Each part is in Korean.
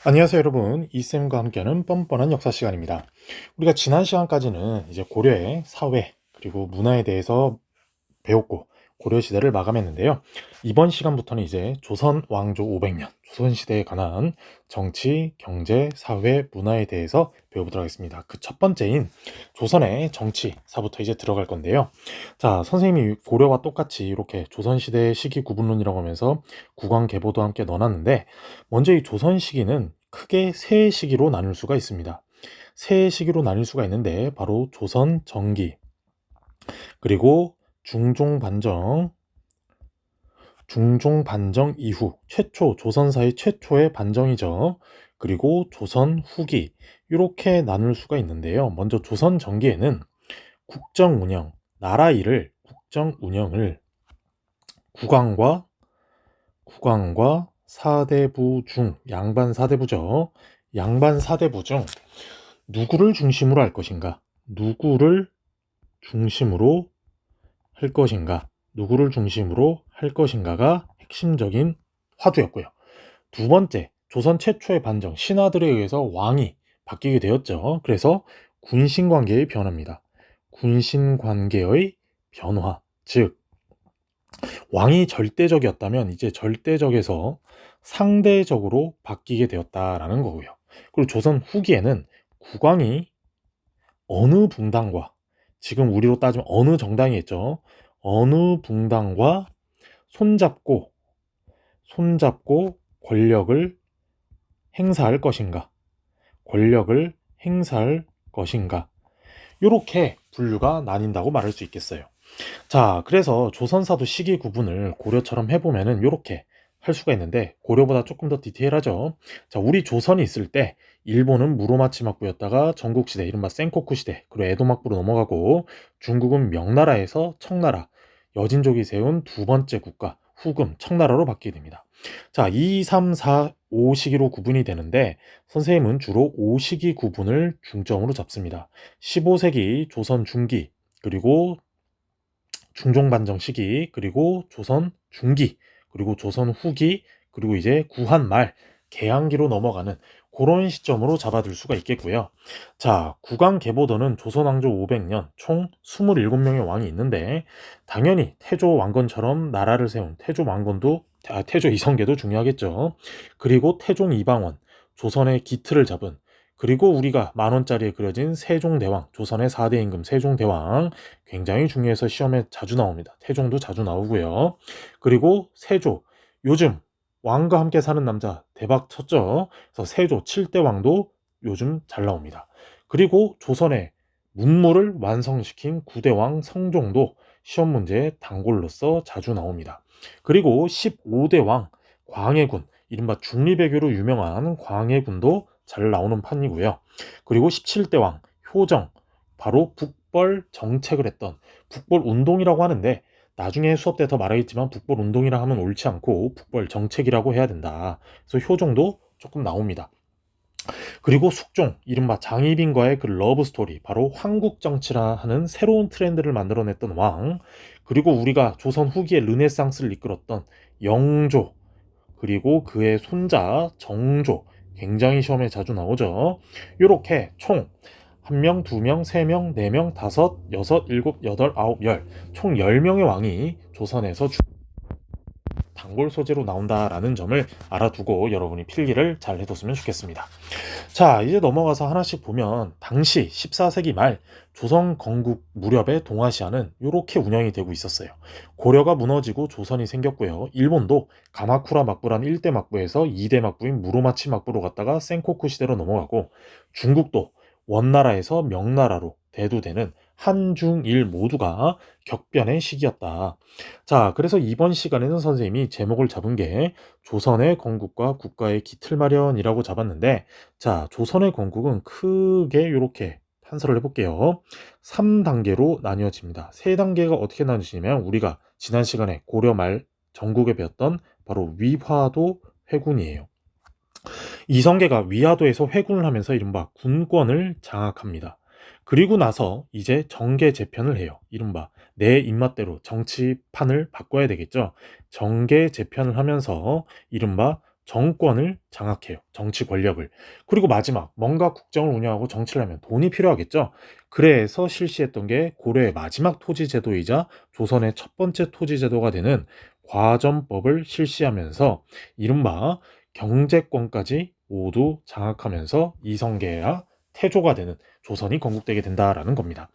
안녕하세요 여러분, 이쌤과 함께하는 뻔뻔한 역사 시간입니다. 우리가 지난 시간까지는 이제 고려의 사회 그리고 문화에 대해서 배웠고 고려 시대를 마감했는데요. 이번 시간부터는 이제 조선 왕조 500년 조선 시대에 관한 정치, 경제, 사회, 문화에 대해서 배워보도록 하겠습니다. 그 첫 번째인 조선의 정치사부터 이제 들어갈 건데요. 자, 선생님이 고려와 똑같이 이렇게 조선 시대의 시기 구분론이라고 하면서 국왕 계보도 함께 넣어놨는데, 먼저 이 조선 시기는 크게 세 시기로 나눌 수가 있습니다. 세 시기로 나눌 수가 있는데 바로 조선 정기, 그리고 중종반정, 중종반정 이후 최초, 조선사의 최초의 반정이죠. 그리고 조선 후기, 이렇게 나눌 수가 있는데요. 먼저 조선 전기에는 국정 운영, 나라 일을, 국정 운영을 국왕과 사대부 중, 양반 사대부죠. 양반 사대부 중 누구를 중심으로 할 것인가? 누구를 중심으로 할 것인가? 누구를 중심으로 할 것인가가 핵심적인 화두였고요. 두 번째, 조선 최초의 반정, 신하들에 의해서 왕이 바뀌게 되었죠. 그래서 군신관계의 변화입니다. 군신관계의 변화, 즉 왕이 절대적이었다면 이제 절대적에서 상대적으로 바뀌게 되었다라는 거고요. 그리고 조선 후기에는 국왕이 어느 붕당과, 지금 우리로 따지면 어느 정당이겠죠. 어느 붕당과 손잡고 권력을 행사할 것인가, 권력을 행사할 것인가, 이렇게 분류가 나뉜다고 말할 수 있겠어요. 자, 그래서 조선사도 시기 구분을 고려처럼 해보면은 이렇게 할 수가 있는데, 고려보다 조금 더 디테일하죠. 자, 우리 조선이 있을 때 일본은 무로마치막부였다가 전국시대, 이른바 센코쿠 시대, 그리고 에도막부로 넘어가고, 중국은 명나라에서 청나라, 여진족이 세운 두 번째 국가 후금 청나라로 바뀌게 됩니다. 자, 2, 3, 4, 5 시기로 구분이 되는데, 선생님은 주로 5시기 구분을 중점으로 잡습니다. 15세기 조선 중기, 그리고 중종반정 시기, 그리고 조선 중기, 그리고 조선 후기, 그리고 이제 구한 말, 개항기로 넘어가는 그런 시점으로 잡아둘 수가 있겠고요. 자, 국왕 계보도는 조선 왕조 500년 총 27명의 왕이 있는데, 당연히 태조 왕건처럼 나라를 세운 태조 왕건도, 태조 이성계도 중요하겠죠. 그리고 태종 이방원, 조선의 기틀을 잡은, 그리고 우리가 만원짜리에 그려진 세종대왕, 조선의 4대 임금 세종대왕, 굉장히 중요해서 시험에 자주 나옵니다. 태종도 자주 나오고요. 그리고 세조, 요즘 왕과 함께 사는 남자 대박 쳤죠. 그래서 세조 7대 왕도 요즘 잘 나옵니다. 그리고 조선의 문무를 완성시킨 9대 왕 성종도 시험 문제에 단골로서 자주 나옵니다. 그리고 15대 왕 광해군, 이른바 중리배교로 유명한 광해군도 잘 나오는 판이고요. 그리고 17대 왕 효정, 바로 북벌 정책을 했던, 북벌 운동이라고 하는데 나중에 수업 때 더 말하겠지만 북벌 운동이라 하면 옳지 않고 북벌 정책이라고 해야 된다. 그래서 효종도 조금 나옵니다. 그리고 숙종, 이른바 장희빈과의 그 러브 스토리, 바로 황국 정치라 하는 새로운 트렌드를 만들어냈던 왕, 그리고 우리가 조선 후기에 르네상스를 이끌었던 영조, 그리고 그의 손자 정조, 굉장히 시험에 자주 나오죠. 이렇게 총 1명, 2명, 3명, 4명, 5, 6, 7, 8, 9, 10, 총 10명의 왕이 조선에서 단골 소재로 나온다라는 점을 알아두고 여러분이 필기를 잘 해뒀으면 좋겠습니다. 자, 이제 넘어가서 하나씩 보면, 당시 14세기 말 조선 건국 무렵의 동아시아는 이렇게 운영이 되고 있었어요. 고려가 무너지고 조선이 생겼고요. 일본도 가마쿠라 막부란 1대 막부에서 2대 막부인 무로마치 막부로 갔다가 센코쿠 시대로 넘어가고, 중국도 원나라에서 명나라로 대두되는 한중일 모두가 격변의 시기였다. 자, 그래서 이번 시간에는 선생님이 제목을 잡은 게 조선의 건국과 국가의 기틀 마련이라고 잡았는데, 자, 조선의 건국은 크게 이렇게 판서를 해볼게요. 3단계로 나뉘어집니다. 3단계가 어떻게 나뉘어지냐면, 우리가 지난 시간에 고려 말 전국에 배웠던 바로 위화도 회군이에요. 이성계가 위화도에서 회군을 하면서 이른바 군권을 장악합니다. 그리고 나서 이제 정계 재편을 해요. 이른바 내 입맛대로 정치판을 바꿔야 되겠죠. 정계 재편을 하면서 이른바 정권을 장악해요. 정치 권력을. 그리고 마지막 뭔가 국정을 운영하고 정치를 하면 돈이 필요하겠죠. 그래서 실시했던 게 고려의 마지막 토지제도이자 조선의 첫 번째 토지제도가 되는 과점법을 실시하면서 이른바 경제권까지 모두 장악하면서 이성계야 태조가 되는 조선이 건국되게 된다라는 겁니다.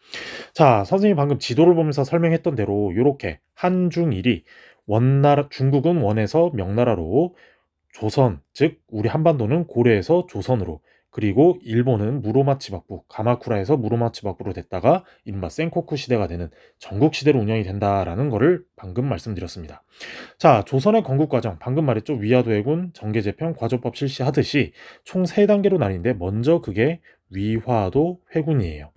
자, 선생님이 방금 지도를 보면서 설명했던 대로 이렇게 한중일이 원나라 중국은 원에서 명나라로, 조선 즉 우리 한반도는 고려에서 조선으로, 그리고 일본은 무로마치박부 가마쿠라에서 무로마치박부로 됐다가 이른바 센코쿠 시대가 되는 전국 시대로 운영이 된다라는 거를 방금 말씀드렸습니다. 자, 조선의 건국 과정 방금 말했죠. 위화도 해군, 정계제편, 과조법 실시하듯이 총 3단계로 나뉘는데 먼저 그게 위화도 회군이에요.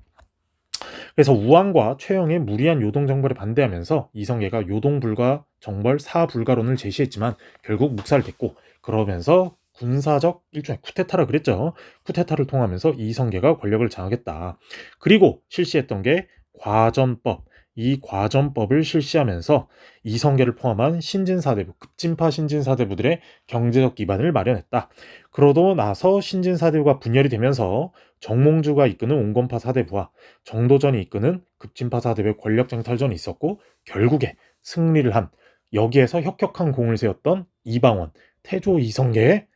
그래서 우왕과 최영의 무리한 요동 정벌에 반대하면서 이성계가 요동 불가 정벌 사불가론을 제시했지만 결국 묵살됐고, 그러면서 군사적 일종의 쿠데타라 그랬죠. 쿠데타를 통하면서 이성계가 권력을 장악했다. 그리고 실시했던 게 과전법. 이 과전법을 실시하면서 이성계를 포함한 신진사대부, 급진파 신진사대부들의 경제적 기반을 마련했다. 그러고 나서 신진사대부가 분열이 되면서 정몽주가 이끄는 온건파 사대부와 정도전이 이끄는 급진파 사대부의 권력 쟁탈전이 있었고, 결국에 승리를 한, 여기에서 혁혁한 공을 세웠던 이방원, 태조 이성계의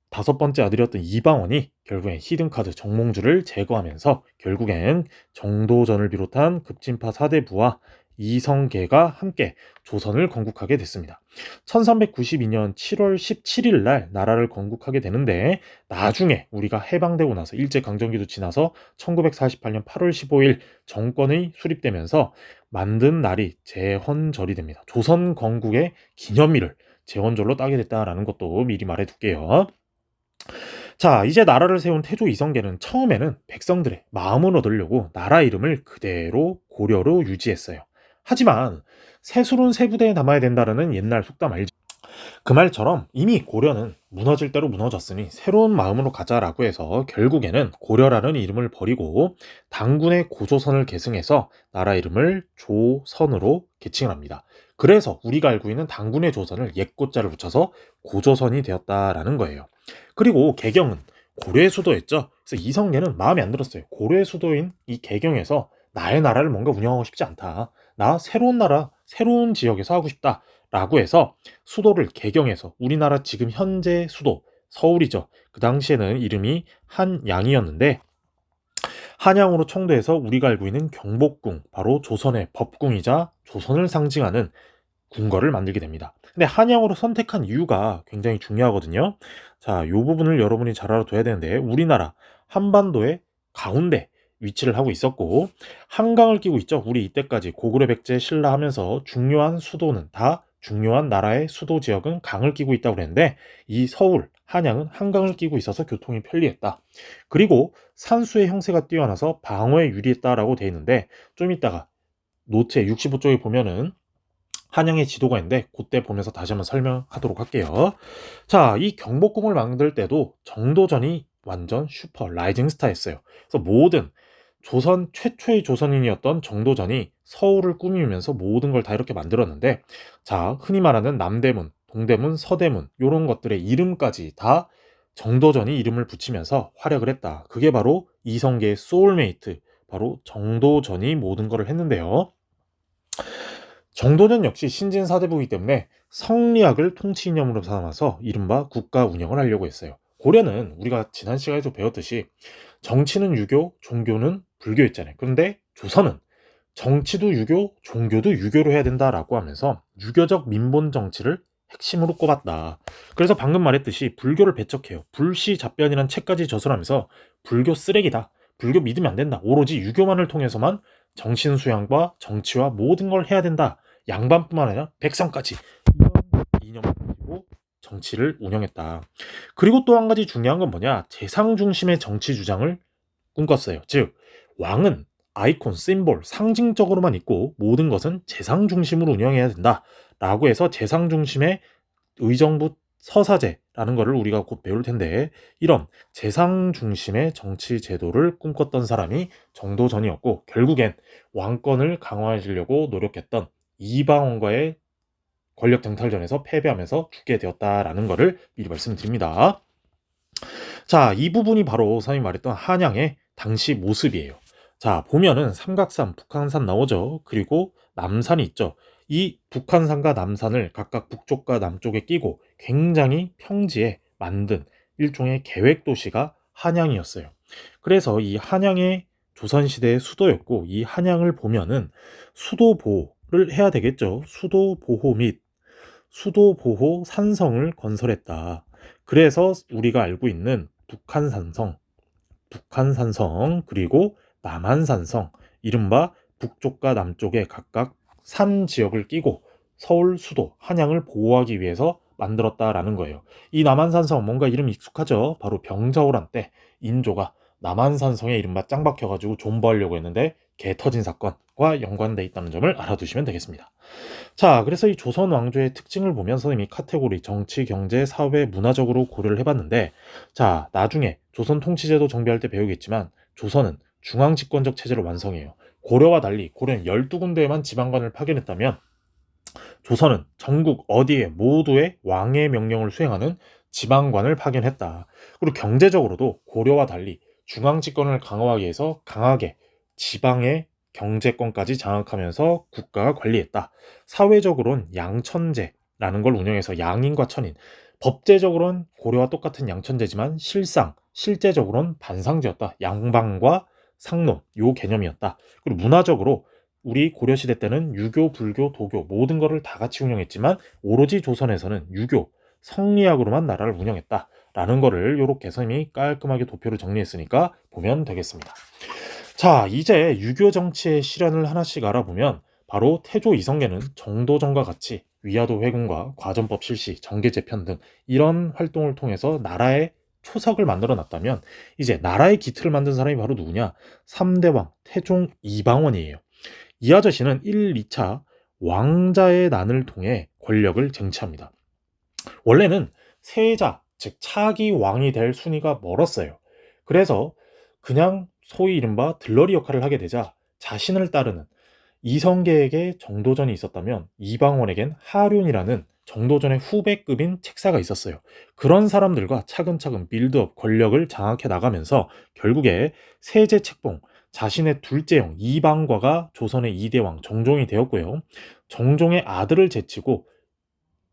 5번째 아들이었던 이방원이 결국엔 히든카드 정몽주를 제거하면서 결국엔 정도전을 비롯한 급진파 사대부와 이성계가 함께 조선을 건국하게 됐습니다. 1392년 7월 17일 날 나라를 건국하게 되는데, 나중에 우리가 해방되고 나서 일제강점기도 지나서 1948년 8월 15일 정권이 수립되면서 만든 날이 제헌절이 됩니다. 조선 건국의 기념일을 제헌절로 따게 됐다라는 것도 미리 말해둘게요. 자, 이제 나라를 세운 태조 이성계는 처음에는 백성들의 마음을 얻으려고 나라 이름을 그대로 고려로 유지했어요. 하지만 새술은 새 부대에 담아야 된다라는 옛날 속담 알죠? 그 말처럼 이미 고려는 무너질 대로 무너졌으니 새로운 마음으로 가자라고 해서 결국에는 고려라는 이름을 버리고 당군의 고조선을 계승해서 나라 이름을 조선으로 개칭을 합니다. 그래서 우리가 알고 있는 당군의 조선을 옛고자를 붙여서 고조선이 되었다라는 거예요. 그리고 개경은 고려의 수도였죠. 그래서 이성계는 마음에 안 들었어요. 고려의 수도인 이 개경에서 나의 나라를 뭔가 운영하고 싶지 않다. 나 새로운 나라, 새로운 지역에서 하고 싶다. 라고 해서 수도를 개경해서, 우리나라 지금 현재 수도 서울이죠. 그 당시에는 이름이 한양이었는데 한양으로 청도해서 우리가 알고 있는 경복궁, 바로 조선의 법궁이자 조선을 상징하는 궁궐을 만들게 됩니다. 근데 한양으로 선택한 이유가 굉장히 중요하거든요. 자, 이 부분을 여러분이 잘 알아둬야 되는데, 우리나라 한반도의 가운데 위치를 하고 있었고 한강을 끼고 있죠. 우리 이때까지 고구려 백제 신라 하면서 중요한 수도는 다, 중요한 나라의 수도 지역은 강을 끼고 있다고 그랬는데, 이 서울, 한양은 한강을 끼고 있어서 교통이 편리했다. 그리고 산수의 형세가 뛰어나서 방어에 유리했다라고 돼 있는데, 좀 이따가 노트 65쪽에 보면은 한양의 지도가 있는데 그때 보면서 다시 한번 설명하도록 할게요. 자, 이 경복궁을 만들 때도 정도전이 완전 슈퍼 라이징 스타였어요. 그래서 모든 조선 최초의 조선인이었던 정도전이 서울을 꾸미면서 모든 걸 다 이렇게 만들었는데, 자, 흔히 말하는 남대문, 동대문, 서대문 이런 것들의 이름까지 다 정도전이 이름을 붙이면서 활약을 했다. 그게 바로 이성계의 소울메이트, 바로 정도전이 모든 것을 했는데요. 정도전 역시 신진사대부이기 때문에 성리학을 통치 이념으로 삼아서 이른바 국가 운영을 하려고 했어요. 고려는 우리가 지난 시간에도 배웠듯이 정치는 유교, 종교는 불교였잖아요. 그런데 조선은 정치도 유교, 종교도 유교로 해야 된다라고 하면서 유교적 민본 정치를 핵심으로 꼽았다. 그래서 방금 말했듯이 불교를 배척해요. 불시잡변이란 책까지 저술하면서 불교 쓰레기다, 불교 믿으면 안 된다, 오로지 유교만을 통해서만 정신 수양과 정치와 모든 걸 해야 된다, 양반뿐만 아니라 백성까지, 이런 이념을 가지고 정치를 운영했다. 그리고 또 한 가지 중요한 건 뭐냐, 재상 중심의 정치 주장을 꿈꿨어요. 즉 왕은 아이콘, 심볼, 상징적으로만 있고 모든 것은 재상 중심으로 운영해야 된다 라고 해서 재상 중심의 의정부 서사제라는 것을 우리가 곧 배울 텐데, 이런 재상 중심의 정치 제도를 꿈꿨던 사람이 정도전이었고, 결국엔 왕권을 강화하려고 노력했던 이방원과의 권력 쟁탈전에서 패배하면서 죽게 되었다라는 것을 미리 말씀드립니다. 자, 이 부분이 바로 선생님이 말했던 한양의 당시 모습이에요. 자, 보면은 삼각산, 북한산 나오죠. 그리고 남산이 있죠. 이 북한산과 남산을 각각 북쪽과 남쪽에 끼고 굉장히 평지에 만든 일종의 계획 도시가 한양이었어요. 그래서 이 한양의 조선시대의 수도였고, 이 한양을 보면은 수도 보호를 해야 되겠죠. 수도 보호 및 수도 보호 산성을 건설했다. 그래서 우리가 알고 있는 북한산성, 북한산성, 그리고 남한산성, 이른바 북쪽과 남쪽에 각각 산 지역을 끼고 서울 수도 한양을 보호하기 위해서 만들었다라는 거예요. 이 남한산성 뭔가 이름이 익숙하죠? 바로 병자호란 때 인조가 남한산성에 이른바 짱 박혀가지고 존버하려고 했는데 개 터진 사건과 연관돼 있다는 점을 알아두시면 되겠습니다. 자, 그래서 이 조선 왕조의 특징을 보면 선생님이 카테고리 정치, 경제, 사회, 문화적으로 고려를 해봤는데, 자, 나중에 조선 통치제도 정비할 때 배우겠지만 조선은 중앙 집권적 체제를 완성해요. 고려와 달리 고려는 12군데에만 지방관을 파견했다면 조선은 전국 어디에 모두의 왕의 명령을 수행하는 지방관을 파견했다. 그리고 경제적으로도 고려와 달리 중앙 집권을 강화하기 위해서 강하게 지방의 경제권까지 장악하면서 국가가 관리했다. 사회적으로는 양천제라는 걸 운영해서 양인과 천인, 법제적으로는 고려와 똑같은 양천제지만 실제적으로는 반상제였다. 양방과 상놈, 요 개념이었다. 그리고 문화적으로 우리 고려시대 때는 유교, 불교, 도교 모든 것을 다 같이 운영했지만 오로지 조선에서는 유교, 성리학으로만 나라를 운영했다라는 거를 이렇게 선생님이 깔끔하게 도표로 정리했으니까 보면 되겠습니다. 자, 이제 유교 정치의 실현을 하나씩 알아보면 바로 태조 이성계는 정도전과 같이 위화도 회군과 과전법 실시, 정계 재편 등 이런 활동을 통해서 나라의 초석을 만들어 놨다면 이제 나라의 기틀을 만든 사람이 바로 누구냐? 3대왕 태종 이방원이에요. 이 아저씨는 1, 2차 왕자의 난을 통해 권력을 쟁취합니다. 원래는 세자, 즉 차기 왕이 될 순위가 멀었어요. 그래서 그냥 소위 이른바 들러리 역할을 하게 되자 자신을 따르는 이성계에게 정도전이 있었다면 이방원에겐 하륜이라는 정도전의 후배급인 책사가 있었어요. 그런 사람들과 차근차근 빌드업 권력을 장악해 나가면서 결국에 세제 책봉, 자신의 둘째 형 이방과가 조선의 2대왕 정종이 되었고요. 정종의 아들을 제치고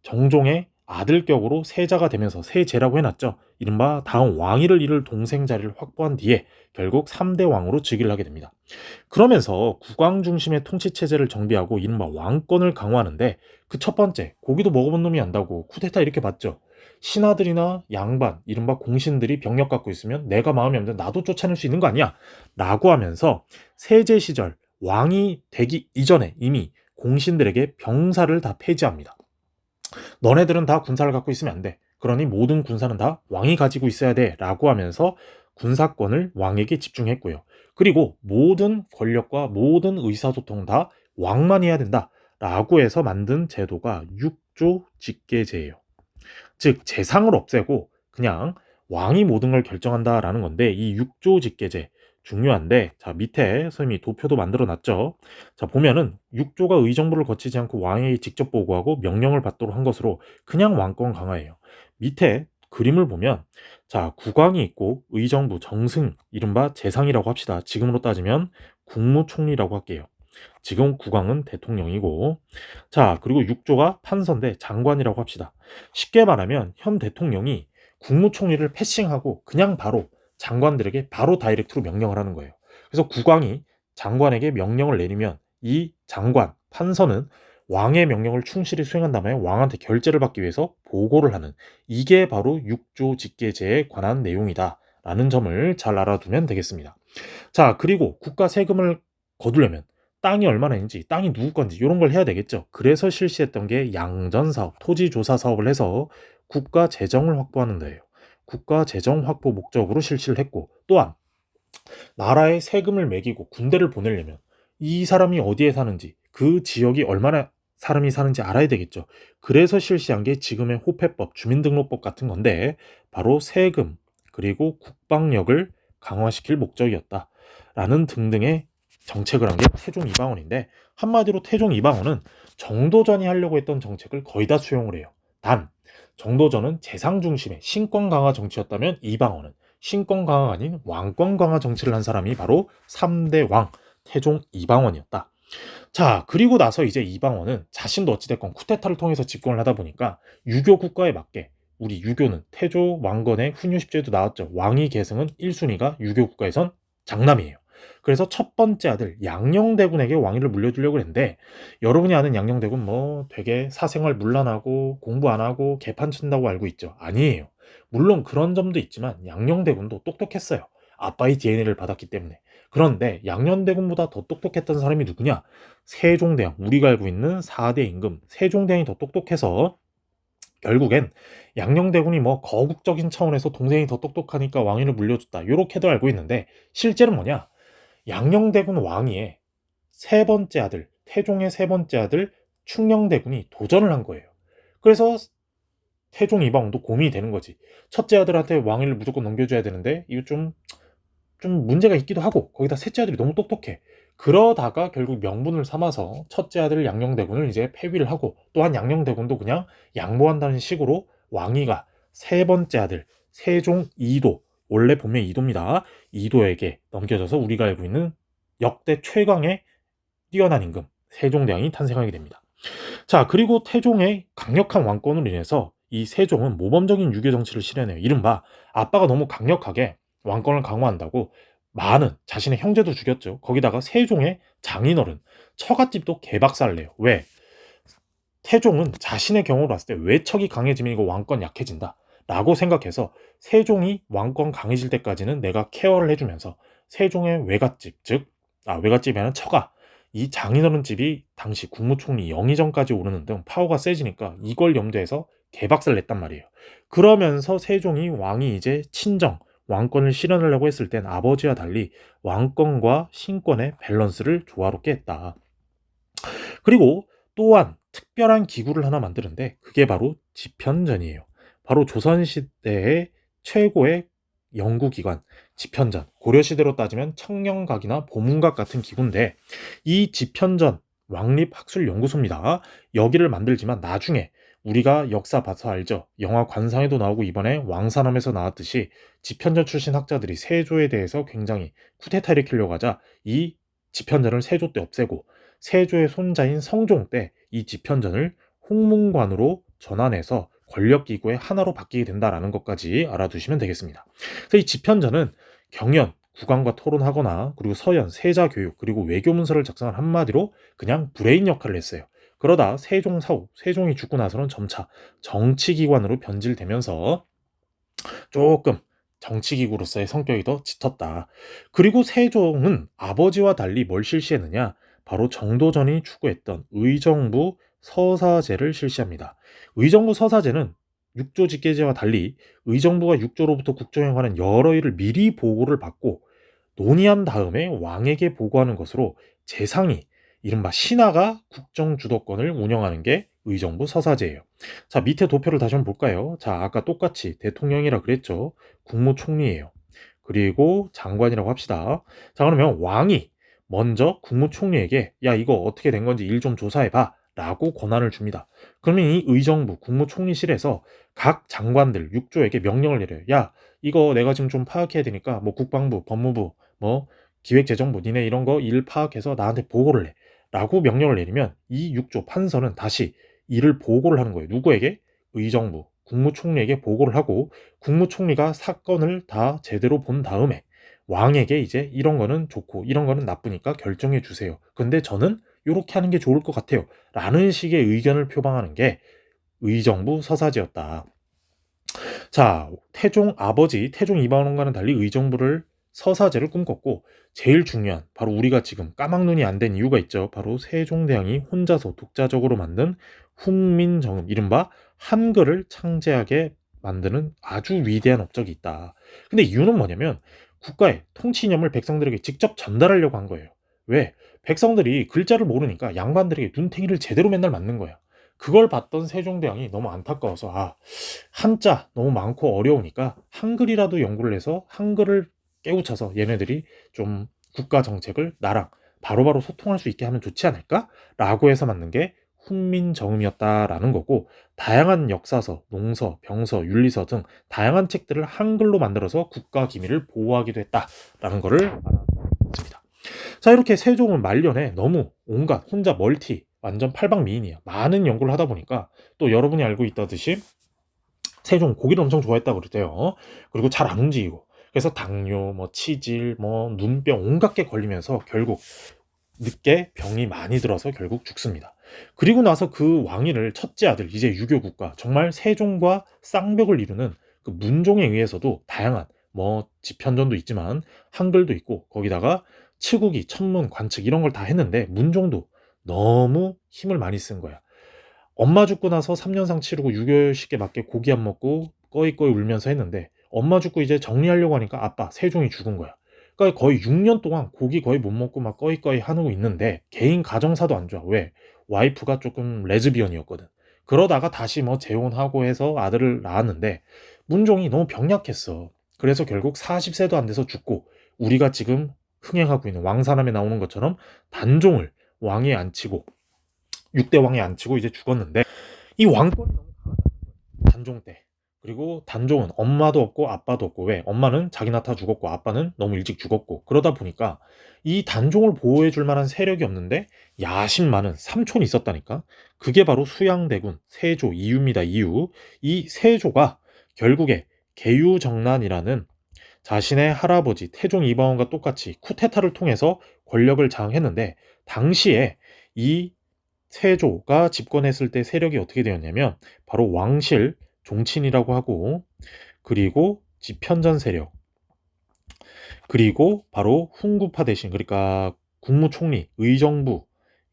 정종의 아들격으로 세자가 되면서 세제라고 해놨죠. 이른바 다음 왕위를 이룰 동생 자리를 확보한 뒤에 결국 3대 왕으로 즉위를 하게 됩니다. 그러면서 국왕 중심의 통치 체제를 정비하고 이른바 왕권을 강화하는데 그 첫 번째, 고기도 먹어본 놈이 안다고 쿠데타 이렇게 봤죠. 신하들이나 양반, 이른바 공신들이 병력 갖고 있으면 내가 마음에 안 들면 나도 쫓아낼 수 있는 거 아니야? 라고 하면서 세제 시절 왕이 되기 이전에 이미 공신들에게 병사를 다 폐지합니다. 너네들은 다 군사를 갖고 있으면 안 돼. 그러니 모든 군사는 다 왕이 가지고 있어야 돼. 라고 하면서 군사권을 왕에게 집중했고요. 그리고 모든 권력과 모든 의사소통은 다 왕만 해야 된다. 라고 해서 만든 제도가 육조 직계제예요. 즉 재상을 없애고 그냥 왕이 모든 걸 결정한다라는 건데 이 육조 직계제 중요한데 자 밑에 선생님이 도표도 만들어 놨죠. 자 보면은 육조가 의정부를 거치지 않고 왕에게 직접 보고하고 명령을 받도록 한 것으로 그냥 왕권 강화예요. 밑에 그림을 보면 자 국왕이 있고 의정부 정승 이른바 재상이라고 합시다. 지금으로 따지면 국무총리라고 할게요. 지금 국왕은 대통령이고 자 그리고 육조가 판서인데 장관이라고 합시다. 쉽게 말하면 현 대통령이 국무총리를 패싱하고 그냥 바로 장관들에게 바로 다이렉트로 명령을 하는 거예요. 그래서 국왕이 장관에게 명령을 내리면 이 장관, 판서는 왕의 명령을 충실히 수행한 다음에 왕한테 결재를 받기 위해서 보고를 하는 이게 바로 육조 직계제에 관한 내용이다 라는 점을 잘 알아두면 되겠습니다. 자 그리고 국가 세금을 거두려면 땅이 얼마나 있는지, 땅이 누구 건지 이런 걸 해야 되겠죠. 그래서 실시했던 게 양전사업, 토지조사 사업을 해서 국가 재정을 확보하는 거예요. 국가 재정 확보 목적으로 실시를 했고 또한 나라에 세금을 매기고 군대를 보내려면 이 사람이 어디에 사는지 그 지역이 얼마나 사람이 사는지 알아야 되겠죠. 그래서 실시한 게 지금의 호패법, 주민등록법 같은 건데 바로 세금 그리고 국방력을 강화시킬 목적이었다. 라는 등등의 정책을 한 게 태종 이방원인데 한마디로 태종 이방원은 정도전이 하려고 했던 정책을 거의 다 수용을 해요. 단 정도전은 재상 중심의 신권 강화 정치였다면 이방원은 신권 강화가 아닌 왕권 강화 정치를 한 사람이 바로 3대 왕 태종 이방원이었다. 자, 그리고 나서 이제 이방원은 자신도 어찌됐건 쿠데타를 통해서 집권을 하다 보니까 유교 국가에 맞게, 우리 유교는 태조 왕건의 훈유십제도 나왔죠. 왕위 계승은 1순위가 유교 국가에선 장남이에요. 그래서 첫 번째 아들 양녕대군에게 왕위를 물려주려고 했는데, 여러분이 아는 양녕대군 뭐 되게 사생활 문란하고 공부 안 하고 개판 친다고 알고 있죠. 아니에요. 물론 그런 점도 있지만 양녕대군도 똑똑했어요. 아빠의 DNA를 받았기 때문에. 그런데 양녕대군보다 더 똑똑했던 사람이 누구냐? 세종대왕, 우리가 알고 있는 4대 임금 세종대왕이 더 똑똑해서 결국엔 양녕대군이 뭐 거국적인 차원에서 동생이 더 똑똑하니까 왕위를 물려줬다, 요렇게도 알고 있는데, 실제는 뭐냐? 양녕대군 왕위에 세 번째 아들, 태종의 세 번째 아들 충녕대군이 도전을 한 거예요. 그래서 태종 이방원도 고민이 되는 거지. 첫째 아들한테 왕위를 무조건 넘겨줘야 되는데 이거 좀 문제가 있기도 하고, 거기다 셋째 아들이 너무 똑똑해. 그러다가 결국 명분을 삼아서 첫째 아들 양녕대군을 이제 폐위를 하고, 또한 양녕대군도 그냥 양보한다는 식으로 왕위가 세 번째 아들 세종 이도, 원래 본명 이도입니다. 이도에게 넘겨져서 우리가 알고 있는 역대 최강의 뛰어난 임금 세종대왕이 탄생하게 됩니다. 자, 그리고 태종의 강력한 왕권으로 인해서 이 세종은 모범적인 유교 정치를 실현해요. 이른바 아빠가 너무 강력하게 왕권을 강화한다고 많은 자신의 형제도 죽였죠. 거기다가 세종의 장인어른 처갓집도 개박살을 내요. 왜? 태종은 자신의 경우로 봤을 때 외척이 강해지면 이거 왕권 약해진다 라고 생각해서 세종이 왕권 강해질 때까지는 내가 케어를 해주면서 세종의 외갓집, 즉 외갓집이 아니라 처가, 이 장인어른 집이 당시 국무총리 영의정까지 오르는 등 파워가 세지니까 이걸 염두해서 개박살 냈단 말이에요. 그러면서 세종이 왕이 이제 친정 왕권을 실현하려고 했을 땐 아버지와 달리 왕권과 신권의 밸런스를 조화롭게 했다. 그리고 또한 특별한 기구를 하나 만드는데 그게 바로 집현전이에요. 바로 조선시대의 최고의 연구기관 집현전, 고려시대로 따지면 청령각이나 보문각 같은 기구인데, 이 집현전 왕립학술연구소입니다. 여기를 만들지만 나중에 우리가 역사 봐서 알죠. 영화 관상에도 나오고 이번에 왕산함에서 나왔듯이 집현전 출신 학자들이 세조에 대해서 굉장히 쿠데타 일으키려고 하자 이 집현전을 세조 때 없애고 세조의 손자인 성종 때 이 집현전을 홍문관으로 전환해서 권력기구의 하나로 바뀌게 된다라는 것까지 알아두시면 되겠습니다. 그래서 이 집현전은 경연, 국왕과 토론하거나 그리고 서연, 세자 교육, 그리고 외교 문서를 작성한, 한마디로 그냥 브레인 역할을 했어요. 그러다 세종 사후, 세종이 죽고 나서는 점차 정치기관으로 변질되면서 조금 정치기구로서의 성격이 더 짙었다. 그리고 세종은 아버지와 달리 뭘 실시했느냐? 바로 정도전이 추구했던 의정부 서사제를 실시합니다. 의정부 서사제는 육조직계제와 달리 의정부가 육조로부터 국정에 관한 여러 일을 미리 보고를 받고 논의한 다음에 왕에게 보고하는 것으로 재상이, 이른바 신하가 국정 주도권을 운영하는 게 의정부 서사제예요. 자, 밑에 도표를 다시 한번 볼까요? 자, 아까 똑같이 대통령이라 그랬죠. 국무총리예요. 그리고 장관이라고 합시다. 자, 그러면 왕이 먼저 국무총리에게 야, 이거 어떻게 된 건지 일 좀 조사해봐 라고 권한을 줍니다. 그러면 이 의정부 국무총리실에서 각 장관들 6조에게 명령을 내려요. 야, 이거 내가 지금 좀 파악해야 되니까 뭐 국방부, 법무부, 뭐 기획재정부, 니네 이런 거 일 파악해서 나한테 보고를 해 라고 명령을 내리면 이 6조 판서는 다시 이를 보고를 하는 거예요. 누구에게? 의정부, 국무총리에게 보고를 하고, 국무총리가 사건을 다 제대로 본 다음에 왕에게 이제 이런 거는 좋고 이런 거는 나쁘니까 결정해 주세요. 근데 저는 이렇게 하는 게 좋을 것 같아요 라는 식의 의견을 표방하는 게 의정부 서사제였다. 자, 태종 아버지 태종 이방원과는 달리 의정부를 서사제를 꿈꿨고, 제일 중요한 바로 우리가 지금 까막눈이 안 된 이유가 있죠. 바로 세종대왕이 혼자서 독자적으로 만든 훈민정음, 이른바 한글을 창제하게 만드는 아주 위대한 업적이 있다. 근데 이유는 뭐냐면 국가의 통치념을 백성들에게 직접 전달하려고 한 거예요. 왜? 백성들이 글자를 모르니까 양반들에게 눈탱이를 제대로 맨날 맞는 거야. 그걸 봤던 세종대왕이 너무 안타까워서 한자 너무 많고 어려우니까 한글이라도 연구를 해서 한글을 깨우쳐서 얘네들이 좀 국가 정책을 나랑 바로바로 소통할 수 있게 하면 좋지 않을까? 라고 해서 만든 게 훈민정음이었다라는 거고, 다양한 역사서, 농서, 병서, 윤리서 등 다양한 책들을 한글로 만들어서 국가 기밀을 보호하기도 했다라는 거를 알아봤습니다. 자, 이렇게 세종은 말년에 너무 온갖 혼자 멀티 완전 팔방미인이야. 많은 연구를 하다 보니까, 또 여러분이 알고 있다듯이 세종 고기를 엄청 좋아했다고 그러대요. 그리고 잘 안 움직이고, 그래서 당뇨, 뭐 치질, 뭐 눈병 온갖 게 걸리면서 결국 늦게 병이 많이 들어서 결국 죽습니다. 그리고 나서 그 왕위를 첫째 아들, 이제 유교국가, 정말 세종과 쌍벽을 이루는 그 문종에 의해서도 다양한 뭐 집현전도 있지만 한글도 있고, 거기다가 치국이, 천문, 관측 이런 걸 다 했는데 문종도 너무 힘을 많이 쓴 거야. 엄마 죽고 나서 3년상 치르고 유교식에 맞게 고기 안 먹고 꺼이꺼이 울면서 했는데, 엄마 죽고 이제 정리하려고 하니까 아빠 세종이 죽은 거야. 그러니까 거의 6년 동안 고기 거의 못 먹고 막 꺼이꺼이 하고 있는데 개인 가정사도 안 좋아. 왜? 와이프가 조금 레즈비언이었거든. 그러다가 다시 뭐 재혼하고 해서 아들을 낳았는데 문종이 너무 병약했어. 그래서 결국 40세도 안 돼서 죽고, 우리가 지금 흥행하고 있는 왕사남에 나오는 것처럼 단종을 왕위에 앉히고 6대 왕에 앉히고 이제 죽었는데, 이 왕권이 너무 강하다는 거예요. 단종 때. 그리고 단종은 엄마도 없고 아빠도 없고, 왜? 엄마는 자기 낳다 죽었고 아빠는 너무 일찍 죽었고, 그러다 보니까 이 단종을 보호해 줄 만한 세력이 없는데 야심 많은 삼촌이 있었다니까. 그게 바로 수양대군 세조 이유입니다. 이유. 이 세조가 결국에 계유정난이라는 자신의 할아버지 태종 이방원과 똑같이 쿠데타를 통해서 권력을 장악했는데, 당시에 이 세조가 집권했을 때 세력이 어떻게 되었냐면 바로 왕실 종친이라고 하고, 그리고 집현전 세력, 그리고 바로 훈구파 대신, 그러니까 국무총리, 의정부,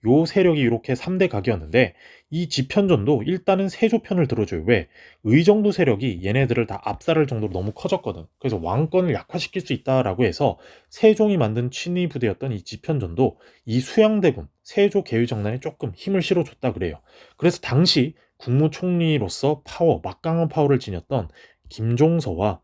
요 세력이 이렇게 3대 각이었는데, 이 집현전도 일단은 세조 편을 들어줘요. 왜? 의정부 세력이 얘네들을 다 압살할 정도로 너무 커졌거든. 그래서 왕권을 약화시킬 수 있다라고 해서 세종이 만든 친위 부대였던 이 집현전도 이 수양대군 세조 계유정난에 조금 힘을 실어줬다 그래요. 그래서 당시 국무총리로서 파워, 막강한 파워를 지녔던 김종서와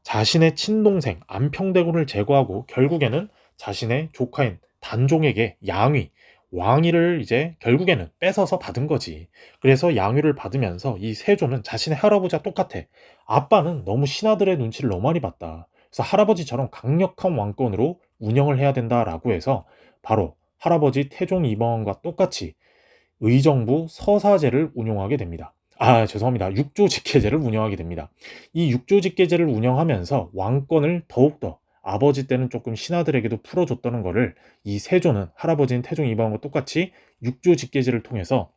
자신의 친동생 안평대군을 제거하고 결국에는 자신의 조카인 단종에게 양위, 왕위를 이제 결국에는 뺏어서 받은 거지. 그래서 양위를 받으면서 이 세조는 자신의 할아버지와 똑같아. 아빠는 너무 신하들의 눈치를 너무 많이 봤다. 그래서 할아버지처럼 강력한 왕권으로 운영을 해야 된다라고 해서 바로 할아버지 태종 이방원과 똑같이 의정부 서사제를 운용하게 됩니다. 죄송합니다. 육조직계제를 운영하게 됩니다. 이 육조직계제를 운영하면서 왕권을 더욱더, 아버지 때는 조금 신하들에게도 풀어줬다는 거를 이 세조는 할아버지인 태종 이방원과 똑같이 육조직계제를 통해서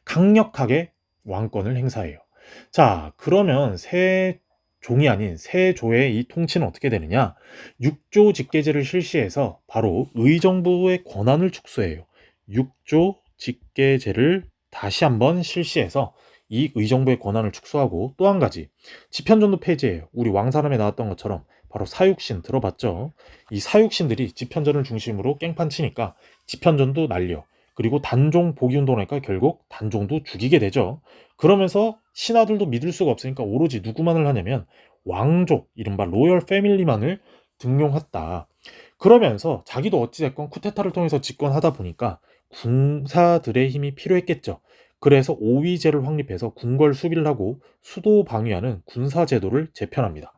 강력하게 왕권을 행사해요. 자, 그러면 세종이 아닌 세조의 이 통치는 어떻게 되느냐? 육조직계제를 실시해서 바로 의정부의 권한을 축소해요. 육조직계제를 다시 한번 실시해서 이 의정부의 권한을 축소하고, 또 한 가지 집현전도 폐지해요. 우리 왕사람에 나왔던 것처럼 바로 사육신 들어봤죠? 이 사육신들이 집현전을 중심으로 깽판 치니까 집현전도 날려. 그리고 단종 복위운동을 하니까 결국 단종도 죽이게 되죠. 그러면서 신하들도 믿을 수가 없으니까 오로지 누구만을 하냐면 왕족, 이른바 로열 패밀리만을 등용했다. 그러면서 자기도 어찌됐건 쿠데타를 통해서 집권하다 보니까 군사들의 힘이 필요했겠죠. 그래서 오위제를 확립해서 궁궐 수비를 하고 수도 방위하는 군사제도를 제편합니다.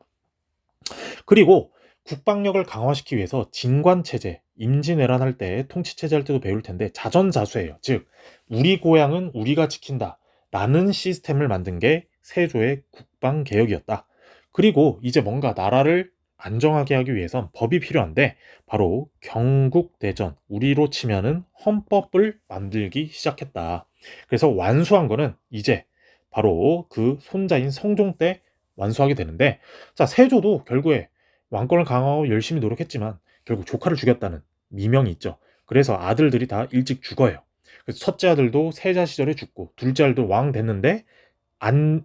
그리고 국방력을 강화시키기 위해서 진관체제, 임진왜란할 때 통치체제 할 때도 배울 텐데 자전자수예요. 즉 우리 고향은 우리가 지킨다 라는 시스템을 만든 게 세조의 국방개혁이었다. 그리고 이제 뭔가 나라를 안정하게 하기 위해선 법이 필요한데 바로 경국대전, 우리로 치면은 헌법을 만들기 시작했다. 그래서 완수한 거는 이제 바로 그 손자인 성종 때 완수하게 되는데, 자, 세조도 결국에 왕권을 강화하고 열심히 노력했지만 결국 조카를 죽였다는 미명이 있죠. 그래서 아들들이 다 일찍 죽어요. 그래서 첫째 아들도 세자 시절에 죽고, 둘째 아들도 왕 됐는데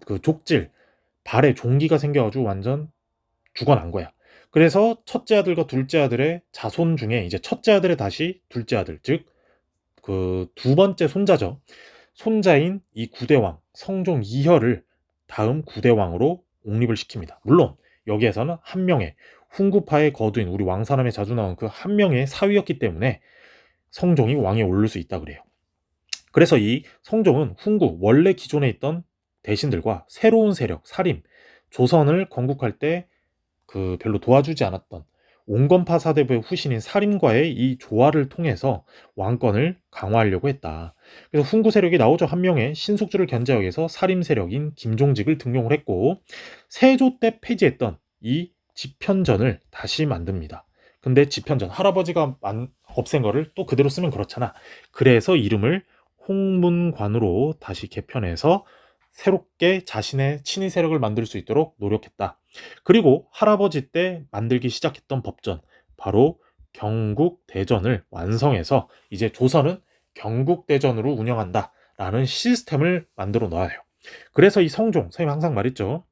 그 족질 발에 종기가 생겨가지고 완전 죽어난 거야. 그래서 첫째 아들과 둘째 아들의 자손 중에 이제 첫째 아들의 다시 둘째 아들, 즉 그 두 번째 손자죠. 손자인 이 구대왕 성종 이혈을 다음 구대왕으로 옹립을 시킵니다. 물론 여기에서는 한 명의 훈구파의 거두인, 우리 왕사남에 자주 나온 그 한 명의 사위였기 때문에 성종이 왕에 오를 수 있다 그래요. 그래서 이 성종은 훈구 원래 기존에 있던 대신들과 새로운 세력 사림 조선을 건국할 때 별로 도와주지 않았던 온건파 사대부의 후신인 사림과의 이 조화를 통해서 왕권을 강화하려고 했다. 그래서 훈구 세력이 나오죠. 한 명의 신숙주를 견제하기 위해서 사림 세력인 김종직을 등용을 했고 세조 때 폐지했던 이 집현전을 다시 만듭니다. 근데 집현전 할아버지가 없앤 거를 또 그대로 쓰면 그렇잖아. 그래서 이름을 홍문관으로 다시 개편해서 새롭게 자신의 친위 세력을 만들 수 있도록 노력했다. 그리고 할아버지 때 만들기 시작했던 법전, 바로 경국대전을 완성해서 이제 조선은 경국대전으로 운영한다라는 시스템을 만들어 놔요. 그래서 이 성종, 선생님 항상 말했죠.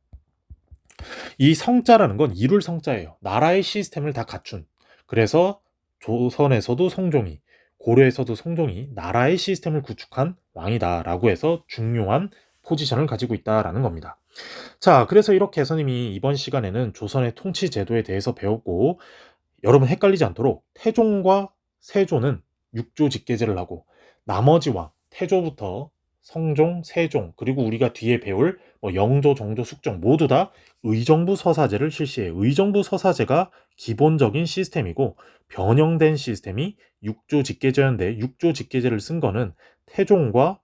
이 성자라는 건 이룰 성자예요. 나라의 시스템을 다 갖춘. 그래서 조선에서도 성종이, 고려에서도 성종이 나라의 시스템을 구축한 왕이다라고 해서 중요한 포지션을 가지고 있다라는 겁니다. 자, 그래서 이렇게 선생님이 이번 시간에는 조선의 통치 제도에 대해서 배웠고, 여러분 헷갈리지 않도록 태종과 세조는 육조 직계제를 하고, 나머지 왕, 태조부터 성종, 세종, 그리고 우리가 뒤에 배울 영조, 정조, 숙종 모두 다 의정부 서사제를 실시해요. 의정부 서사제가 기본적인 시스템이고, 변형된 시스템이 육조 직계제였는데, 육조 직계제를 쓴 거는 태종과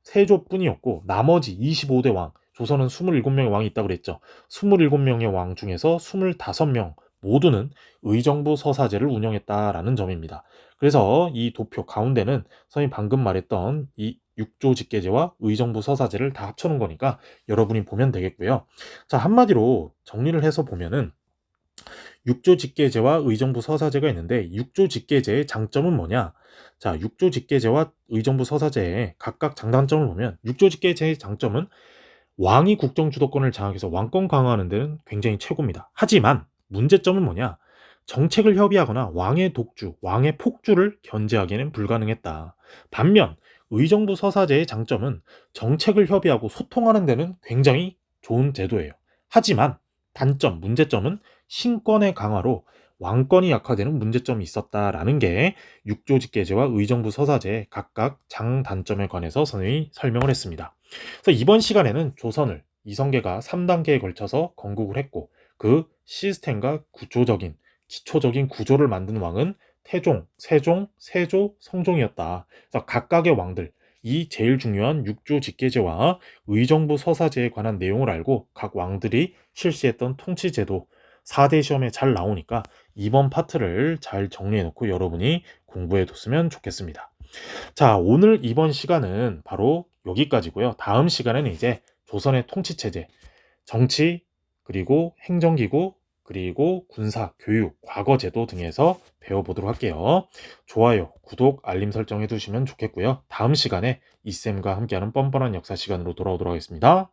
세조뿐이었고, 나머지 25대 왕, 조선은 27명의 왕이 있다고 그랬죠. 27명의 왕 중에서 25명 모두는 의정부 서사제를 운영했다라는 점입니다. 그래서 이 도표 가운데는 선생님 방금 말했던 이 육조 직계제와 의정부 서사제를 다 합쳐놓은 거니까 여러분이 보면 되겠고요. 자, 한마디로 정리를 해서 보면은 육조 직계제와 의정부 서사제가 있는데, 육조 직계제의 장점은 뭐냐? 자, 육조 직계제와 의정부 서사제의 각각 장단점을 보면, 육조 직계제의 장점은 왕이 국정 주도권을 장악해서 왕권 강화하는 데는 굉장히 최고입니다. 하지만 문제점은 뭐냐? 정책을 협의하거나 왕의 독주, 왕의 폭주를 견제하기에는 불가능했다. 반면 의정부 서사제의 장점은 정책을 협의하고 소통하는 데는 굉장히 좋은 제도예요. 하지만 단점, 문제점은 신권의 강화로 왕권이 약화되는 문제점이 있었다라는 게 육조직계제와 의정부 서사제의 각각 장단점에 관해서 선생님이 설명을 했습니다. 그래서 이번 시간에는 조선을 이성계가 3단계에 걸쳐서 건국을 했고, 그 시스템과 구조적인 기초적인 구조를 만든 왕은 태종, 세종, 세조, 성종이었다. 그래서 각각의 왕들, 이 제일 중요한 육조 직계제와 의정부 서사제에 관한 내용을 알고 각 왕들이 실시했던 통치제도 4대 시험에 잘 나오니까 이번 파트를 잘 정리해 놓고 여러분이 공부해 뒀으면 좋겠습니다. 자, 오늘 이번 시간은 바로 여기까지고요. 다음 시간에는 이제 조선의 통치체제, 정치, 그리고 행정기구, 그리고 군사, 교육, 과거제도 등에서 배워보도록 할게요. 좋아요, 구독, 알림 설정 해두시면 좋겠고요. 다음 시간에 이쌤과 함께하는 뻔뻔한 역사 시간으로 돌아오도록 하겠습니다.